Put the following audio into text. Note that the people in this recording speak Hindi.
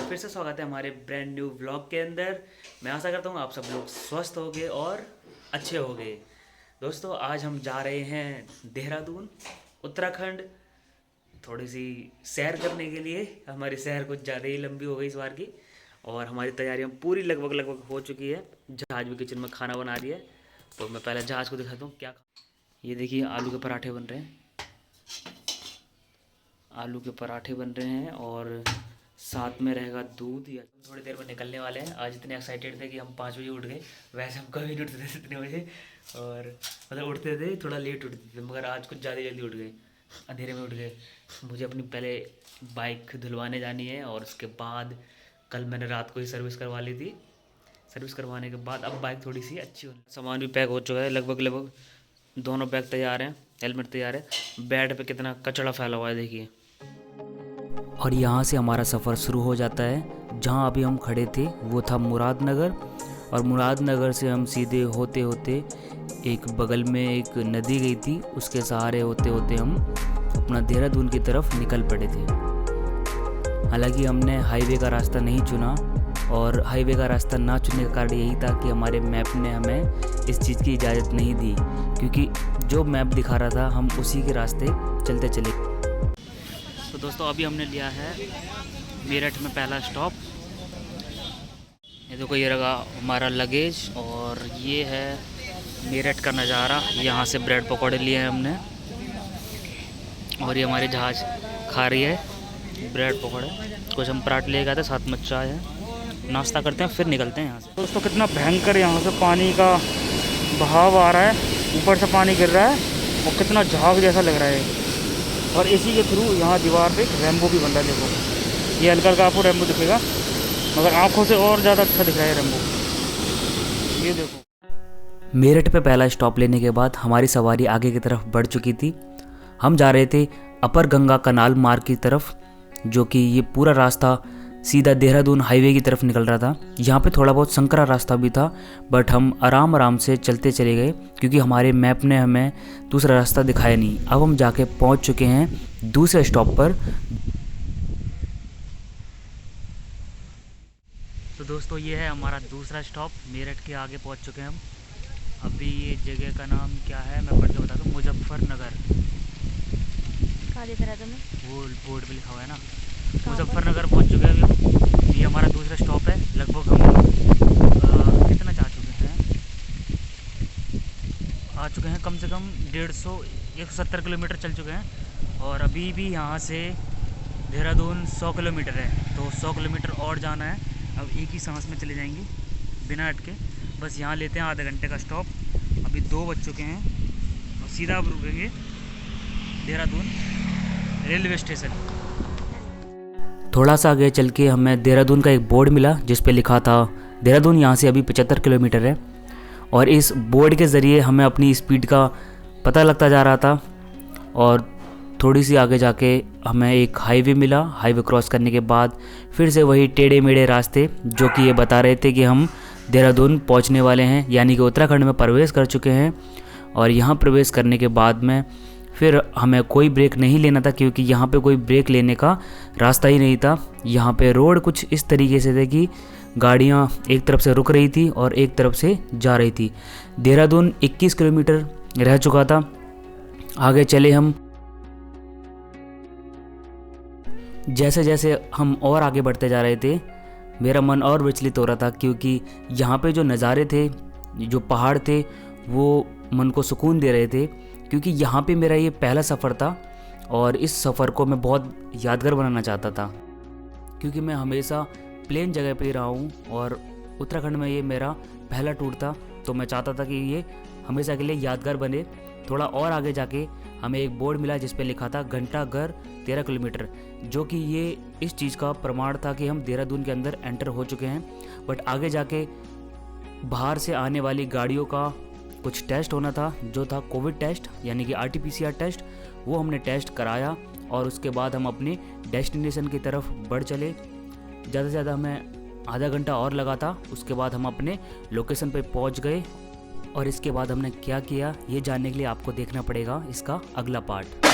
फिर से स्वागत है हमारे ब्रांड न्यू व्लॉग के अंदर। मैं आशा करता हूँ आप सब लोग स्वस्थ होंगे और अच्छे होंगे। दोस्तों आज हम जा रहे हैं देहरादून, उत्तराखंड, थोड़ी सी सैर करने के लिए। हमारी सैर कुछ ज़्यादा ही लंबी हो गई इस बार की और हमारी तैयारियाँ पूरी लगभग हो चुकी है। जहाज भी किचन में खाना बना रही है, तो मैं पहले जहाज़ को दिखाता हूँ क्या। ये देखिए आलू के पराठे बन रहे हैं, आलू के पराठे बन रहे हैं और साथ में रहेगा दूध। या थोड़ी देर में निकलने वाले हैं। आज इतने एक्साइटेड थे कि हम 5 बजे उठ गए। वैसे हम कभी नहीं उठते थे इतने बजे, और मतलब उठते थे थोड़ा लेट उठते थे, मगर आज कुछ ज़्यादा जल्दी उठ गए, अंधेरे में उठ गए। मुझे अपनी पहले बाइक धुलवाने जानी है और उसके बाद कल मैंने रात को ही सर्विस करवा ली थी। सर्विस करवाने के बाद अब बाइक थोड़ी सी अच्छी हो। सामान भी पैक हो चुका है लगभग दोनों बैग तैयार हैं, हेलमेट तैयार है। बेड पे कितना कचरा फैला हुआ है देखिए। और यहाँ से हमारा सफ़र शुरू हो जाता है। जहाँ अभी हम खड़े थे वो था मुरादनगर, और मुरादनगर से हम सीधे होते होते एक बगल में एक नदी गई थी, उसके सहारे होते होते हम अपना देहरादून की तरफ निकल पड़े थे। हालांकि हमने हाईवे का रास्ता नहीं चुना, और हाईवे का रास्ता ना चुनने का कारण यही था कि हमारे मैप ने हमें इस चीज़ की इजाज़त नहीं दी, क्योंकि जो मैप दिखा रहा था हम उसी के रास्ते चलते चले। तो दोस्तों अभी हमने लिया है मेरठ में पहला स्टॉप। ये देखो ये रहा हमारा लगेज, और ये है मेरठ का नज़ारा। यहाँ से ब्रेड पकौड़े लिए हैं हमने, और ये हमारी जहाज़ खा रही है ब्रेड पकौड़े। कुछ हम पराठे ले गए थे, साथ में चाय है। नाश्ता करते हैं फिर निकलते हैं यहाँ से। दोस्तों कितना भयंकर यहाँ से पानी का बहाव आ रहा है, ऊपर से पानी गिर रहा है और कितना झाग जैसा लग रहा है। और इसी के थ्रू यहाँ दीवार पे एक रेम्बो भी बन रहा है। देखो ये हल्का हल्का आपको रेम्बो दिखेगा, मगर आँखों से और ज़्यादा अच्छा दिख रहा है रेम्बो। ये देखो। मेरठ पे पहला स्टॉप लेने के बाद हमारी सवारी आगे की तरफ बढ़ चुकी थी। हम जा रहे थे अपर गंगा कनाल मार्ग की तरफ, जो कि ये पूरा रास्ता सीधा देहरादून हाईवे की तरफ निकल रहा था। यहाँ पे थोड़ा बहुत संकरा रास्ता भी था, बट हम आराम से चलते चले गए, क्योंकि हमारे मैप ने हमें दूसरा रास्ता दिखाया नहीं। अब हम जाके पहुँच चुके हैं दूसरे स्टॉप पर। तो दोस्तों ये है हमारा दूसरा स्टॉप, मेरठ के आगे पहुँच चुके हैं हम। अभी ये जगह का नाम क्या है मैं पढ़ के बताता हूँ, मुजफ्फरनगर। कहाँ दिख रहा है तुम्हें? वो बोर्ड पे लिखा हुआ है ना, मुजफ्फरनगर पहुंच चुके हैं अभी हम। ये हमारा दूसरा स्टॉप है। लगभग हम कितना जा चुके हैं, आ चुके हैं कम से कम 170 किलोमीटर चल चुके हैं, और अभी भी यहाँ से देहरादून 100 किलोमीटर है। तो 100 किलोमीटर और जाना है। अब एक ही सांस में चले जाएंगे बिना अटके। बस यहाँ लेते हैं आधे घंटे का स्टॉप। अभी 2 बज चुके हैं और सीधा अब रुकेंगे देहरादून रेलवे स्टेशन। थोड़ा सा आगे चल के हमें देहरादून का एक बोर्ड मिला, जिस पे लिखा था देहरादून यहाँ से अभी 75 किलोमीटर है। और इस बोर्ड के ज़रिए हमें अपनी स्पीड का पता लगता जा रहा था। और थोड़ी सी आगे जाके हमें एक हाईवे मिला। हाईवे क्रॉस करने के बाद फिर से वही टेढ़े मेढ़े रास्ते, जो कि ये बता रहे थे कि हम देहरादून पहुँचने वाले हैं, यानी कि उत्तराखंड में प्रवेश कर चुके हैं। और यहाँ प्रवेश करने के बाद में फिर हमें कोई ब्रेक नहीं लेना था, क्योंकि यहाँ पे कोई ब्रेक लेने का रास्ता ही नहीं था। यहाँ पे रोड कुछ इस तरीके से थे कि गाड़ियाँ एक तरफ से रुक रही थी और एक तरफ से जा रही थी। देहरादून 21 किलोमीटर रह चुका था। आगे चले हम। जैसे जैसे हम और आगे बढ़ते जा रहे थे, मेरा मन और विचलित हो रहा था, क्योंकि यहाँ पे जो नज़ारे थे, जो पहाड़ थे, वो मन को सुकून दे रहे थे। क्योंकि यहाँ पे मेरा ये पहला सफ़र था, और इस सफ़र को मैं बहुत यादगार बनाना चाहता था, क्योंकि मैं हमेशा प्लेन जगह पे ही रहा हूँ और उत्तराखंड में ये मेरा पहला टूर था। तो मैं चाहता था कि ये हमेशा के लिए यादगार बने। थोड़ा और आगे जाके हमें एक बोर्ड मिला, जिस पे लिखा था घंटाघर 13 किलोमीटर, जो कि ये इस चीज़ का प्रमाण था कि हम देहरादून के अंदर एंटर हो चुके हैं। बट आगे जाके बाहर से आने वाली गाड़ियों का कुछ टेस्ट होना था, जो था कोविड टेस्ट, यानी कि RT-PCR टेस्ट। वो हमने टेस्ट कराया और उसके बाद हम अपने डेस्टिनेशन की तरफ बढ़ चले। ज़्यादा से ज़्यादा हमें आधा घंटा और लगा था। उसके बाद हम अपने लोकेशन पे पहुंच गए, और इसके बाद हमने क्या किया ये जानने के लिए आपको देखना पड़ेगा इसका अगला पार्ट।